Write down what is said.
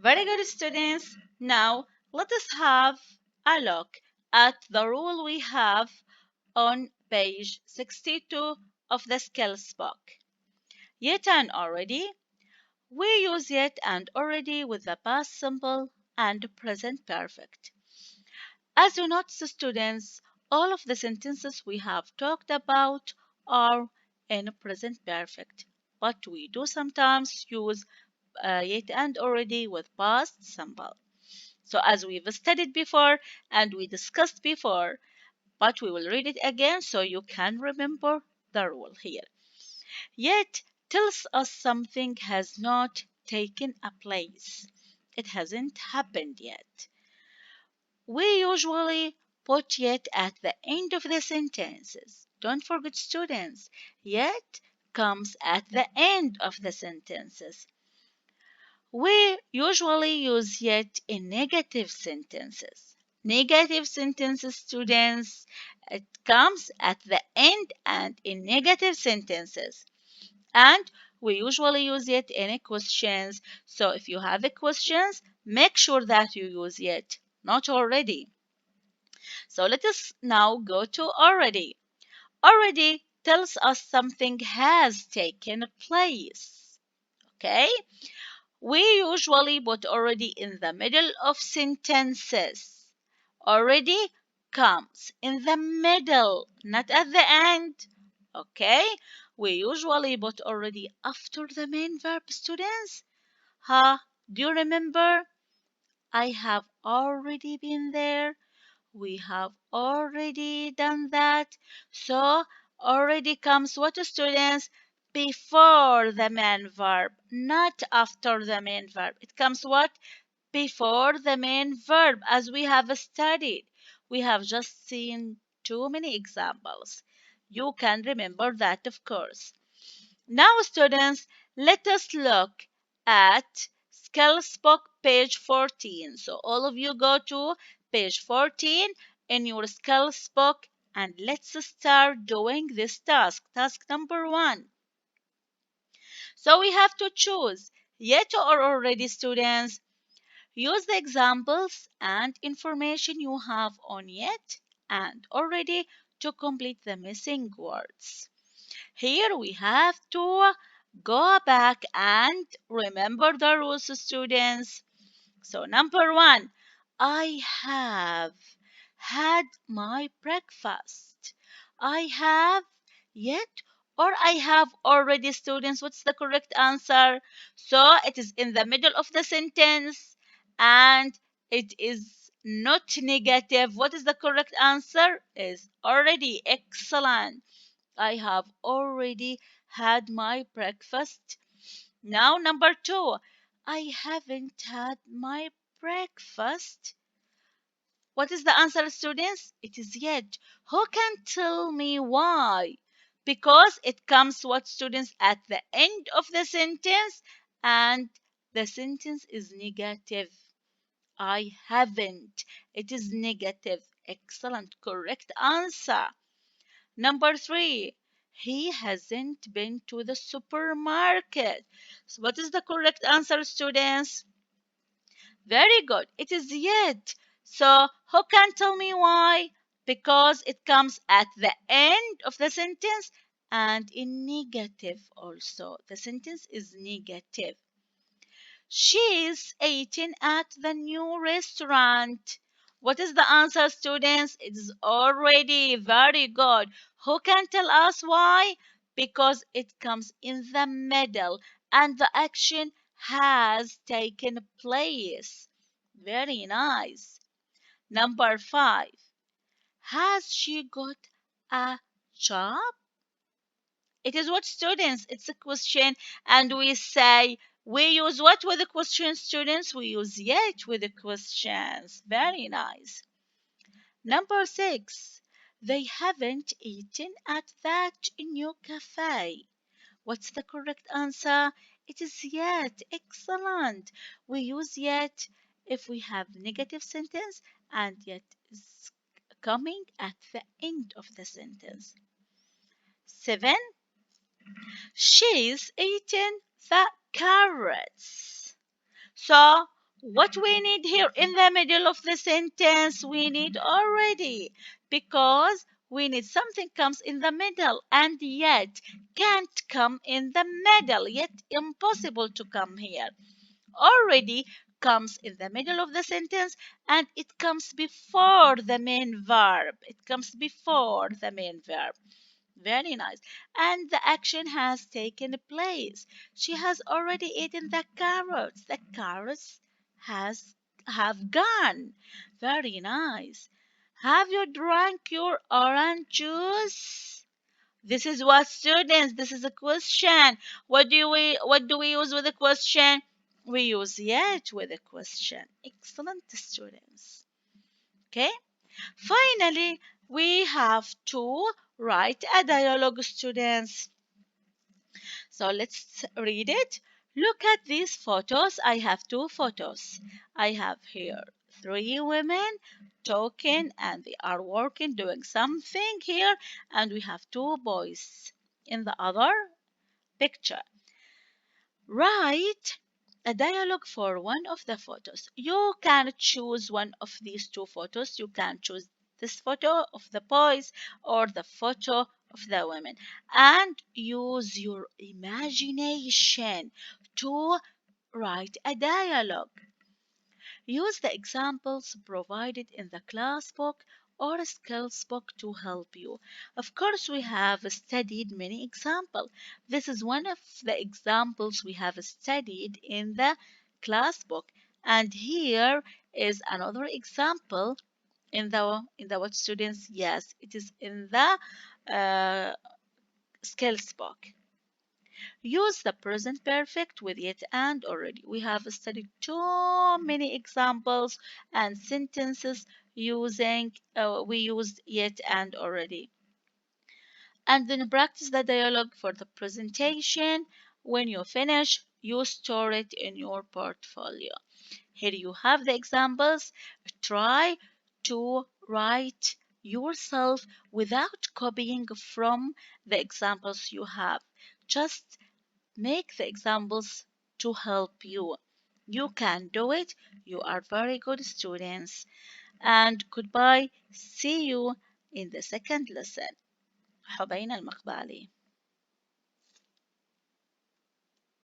Very good, students. Now, let us have a look at the rule we have on page 62 of the skills book. Yet and already. We use yet and already with the past simple and present perfect. As you notice, students, all of the sentences we have talked about are in present perfect, but we do sometimes use yet and already with past simple. So, as we've studied before and we discussed before, but we will read it again so you can remember the rule here. Yet tells us something has not taken a place. It hasn't happened yet. We usually put yet at the end of the sentences. Don't forget, students, yet comes at the end of the sentences. We usually use yet in negative sentences. Negative sentences, students, it comes at the end and in negative sentences. And we usually use it in questions. So if you have a questions, make sure that you use yet, not already. So let us now go to already. Already tells us something has taken place. Okay? We usually put already in the middle of sentences. Already comes in the middle, not at the end. Okay? We usually put already after the main verb, students. Do you remember? I have already been there. We have already done that. So already comes what, students? Before the main verb, not after the main verb. It comes what? Before the main verb, as we have studied. We have just seen too many examples. You can remember that, of course. Now, students, let us look at Skills Book page 14. So, all of you go to page 14 in your Skills Book and let's start doing this task. Task number 1. So, we have to choose yet or already, students. Use the examples and information you have on yet and already to complete the missing words. Here we have to go back and remember the rules, students. So, number 1, I have had my breakfast. I have yet or I have already, students. What's the correct answer? So, it is in the middle of the sentence and it is not negative. What is the correct answer? Is already. Excellent. I have already had my breakfast. Now, number 2, I haven't had my breakfast. What is the answer, students? It is yet. Who can tell me why? Because it comes, what, students, at the end of the sentence and the sentence is negative. I haven't. It is negative. Excellent. Correct answer. Number 3, he hasn't been to the supermarket. So what is the correct answer, students? Very good. It is yet. So who can tell me why? Because it comes at the end of the sentence and in negative also. The sentence is negative. She's eating at the new restaurant. What is the answer, students? It is already very good. Who can tell us why? Because it comes in the middle and the action has taken place. Very nice. Number 5. Has she got a job? It is what, students? It's a question, and we say we use what with the question, students? We use yet with the questions. Very nice. Number 6. They haven't eaten at that new cafe. What's the correct answer? It is yet. Excellent. We use yet if we have negative sentence and yet is coming at the end of the sentence. 7. She's eating the carrots. So, What we need here in the middle of the sentence, we need already, because we need something comes in the middle and yet can't come in the middle, yet impossible to come here. Already comes in the middle of the sentence and it comes before the main verb. It comes before the main verb. Very nice. And the action has taken place. She has already eaten the carrots. The carrots has have gone. Very nice. Have you drank your orange juice? This is what students, this is a question. What do we use with a question? We use yet with a question. Excellent students. Okay? Finally, we have to write a dialogue, students. So let's read it. Look at these photos. I have two photos. I have here three women talking and they are working, doing something here, and we have two boys in the other picture. Write a dialogue for one of the photos. You can choose one of these two photos. You can choose this photo of the boys or the photo of the women and use your imagination to write a dialogue. Use the examples provided in the class book or skills book to help you. Of course, we have studied many examples. This is one of the examples we have studied in the class book. And here is another example in the what students? Yes, it is in the skills book. Use the present perfect with yet and already. We have studied too many examples and sentences using we used yet and already. And then practice the dialogue for the presentation. When you finish, you store it in your portfolio. Here you have the examples. Try to write yourself without copying from the examples you have. Just make the examples to help you. You can do it. You are very good students. And goodbye. See you in the second lesson. حبينا المقبالي